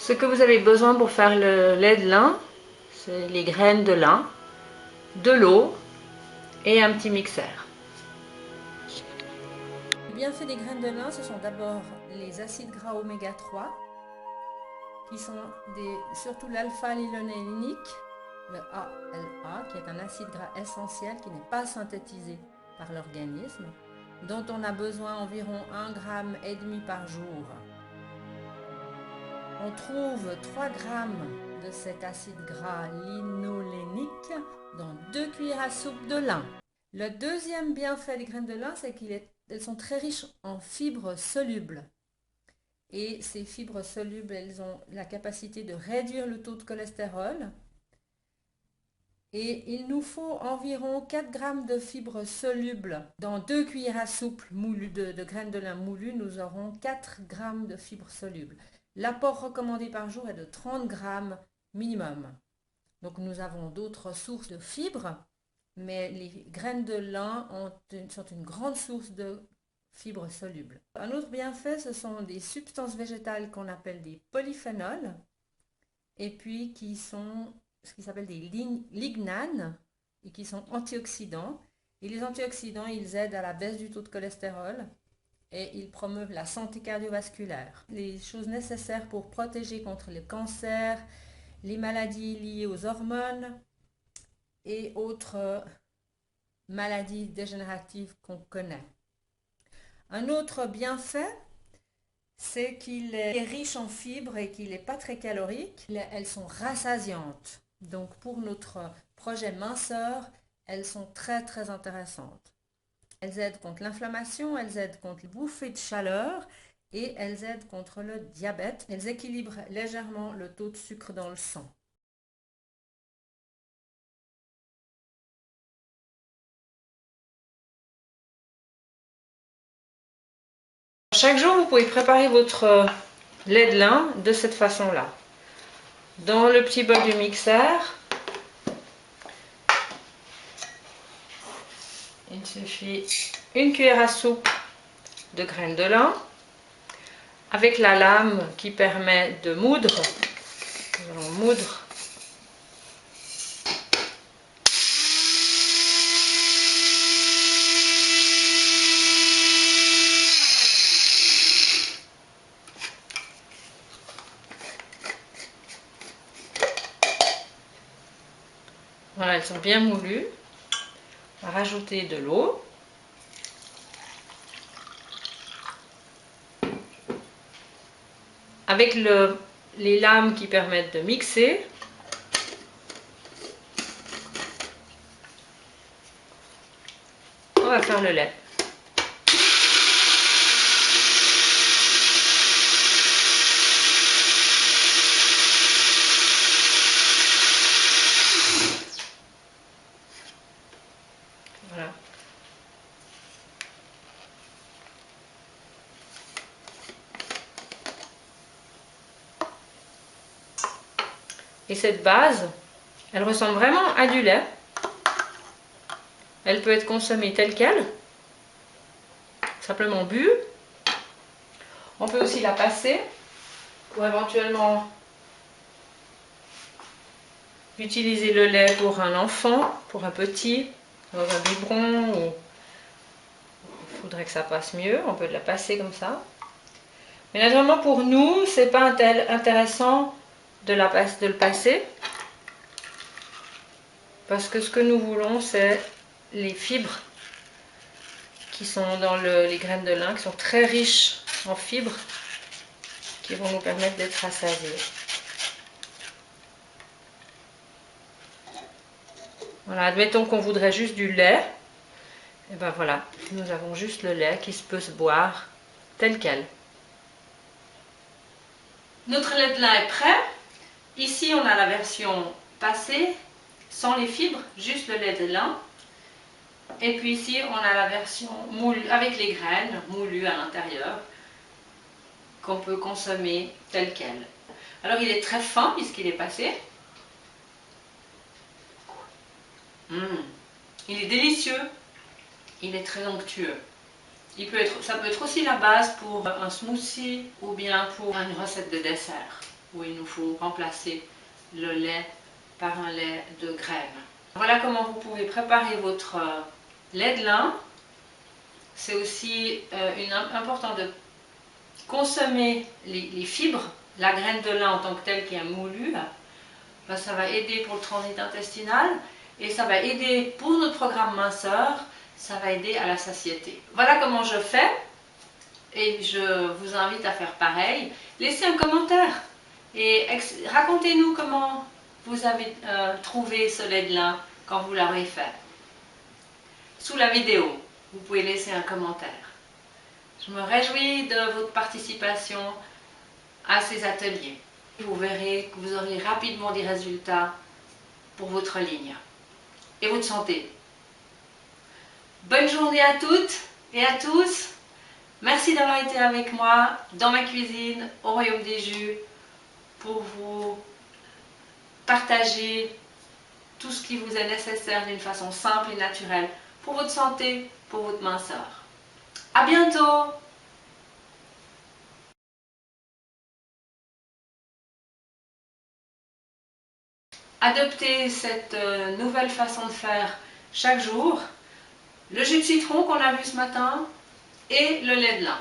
Ce que vous avez besoin pour faire le lait de lin, c'est les graines de lin, de l'eau et un petit mixeur. Le bienfait des graines de lin, ce sont d'abord les acides gras oméga 3, qui sont surtout l'alpha-lilonéinique, le ALA, qui est un acide gras essentiel qui n'est pas synthétisé par l'organisme, dont on a besoin environ 1,5 g par jour. On trouve 3 grammes de cet acide gras linolénique dans 2 cuillères à soupe de lin. Le deuxième bienfait des graines de lin, c'est qu'elles sont très riches en fibres solubles. Et ces fibres solubles, elles ont la capacité de réduire le taux de cholestérol. Et il nous faut environ 4 grammes de fibres solubles. Dans 2 cuillères à soupe de graines de lin moulues, nous aurons 4 grammes de fibres solubles. L'apport recommandé par jour est de 30 grammes minimum. Donc nous avons d'autres sources de fibres, mais les graines de lin sont une grande source de fibres solubles. Un autre bienfait, ce sont des substances végétales qu'on appelle des polyphénols, et puis qui sont ce qui s'appelle des lignanes, et qui sont antioxydants. Et les antioxydants, ils aident à la baisse du taux de cholestérol, et ils promeuvent la santé cardiovasculaire. Les choses nécessaires pour protéger contre le cancer, les maladies liées aux hormones et autres maladies dégénératives qu'on connaît. Un autre bienfait, c'est qu'il est riche en fibres et qu'il n'est pas très calorique. Elles sont rassasiantes. Donc pour notre projet minceur, elles sont très très intéressantes. Elles aident contre l'inflammation, elles aident contre les bouffées de chaleur et elles aident contre le diabète. Elles équilibrent légèrement le taux de sucre dans le sang. Chaque jour, vous pouvez préparer votre lait de lin de cette façon-là. Dans le petit bol du mixeur, il suffit une cuillère à soupe de graines de lin avec la lame qui permet de moudre. Nous allons moudre voilà, elles sont bien moulues. On va rajouter de l'eau. Avec les lames qui permettent de mixer. On va faire le lait. Voilà. Et cette base, elle ressemble vraiment à du lait. Elle peut être consommée telle qu'elle, simplement bue. On peut aussi la passer pour éventuellement utiliser le lait pour un enfant, pour un petit, dans un biberon, ou il faudrait que ça passe mieux, on peut la passer comme ça. Mais naturellement pour nous, c'est pas intéressant de le passer, parce que ce que nous voulons, c'est les fibres qui sont dans les graines de lin, qui sont très riches en fibres, qui vont nous permettre d'être rassasiés. Voilà, admettons qu'on voudrait juste du lait, et ben voilà, nous avons juste le lait qui peut se boire tel quel. Notre lait de lin est prêt. Ici, on a la version passée, sans les fibres, juste le lait de lin. Et puis ici, on a la version moulue, avec les graines moulues à l'intérieur, qu'on peut consommer tel quel. Alors, il est très fin puisqu'il est passé. Il est délicieux. Il est très onctueux. Ça peut être aussi la base pour un smoothie ou bien pour une recette de dessert. où il nous faut remplacer le lait par un lait de graines. Voilà comment vous pouvez préparer votre lait de lin. C'est aussi important de consommer les fibres, la graine de lin en tant que telle qui est moulue. Ben, ça va aider pour le transit intestinal et ça va aider pour notre programme minceur, ça va aider à la satiété. Voilà comment je fais et je vous invite à faire pareil. Laissez un commentaire et racontez-nous comment vous avez trouvé ce lait de lin quand vous l'aurez fait. Sous la vidéo, vous pouvez laisser un commentaire. Je me réjouis de votre participation à ces ateliers. Vous verrez que vous aurez rapidement des résultats pour votre ligne et votre santé. Bonne journée à toutes et à tous. Merci d'avoir été avec moi dans ma cuisine au Royaume des Jus pour vous partager tout ce qui vous est nécessaire d'une façon simple et naturelle pour votre santé, pour votre minceur. À bientôt! Adoptez cette nouvelle façon de faire chaque jour. Le jus de citron qu'on a vu ce matin et le lait de lin.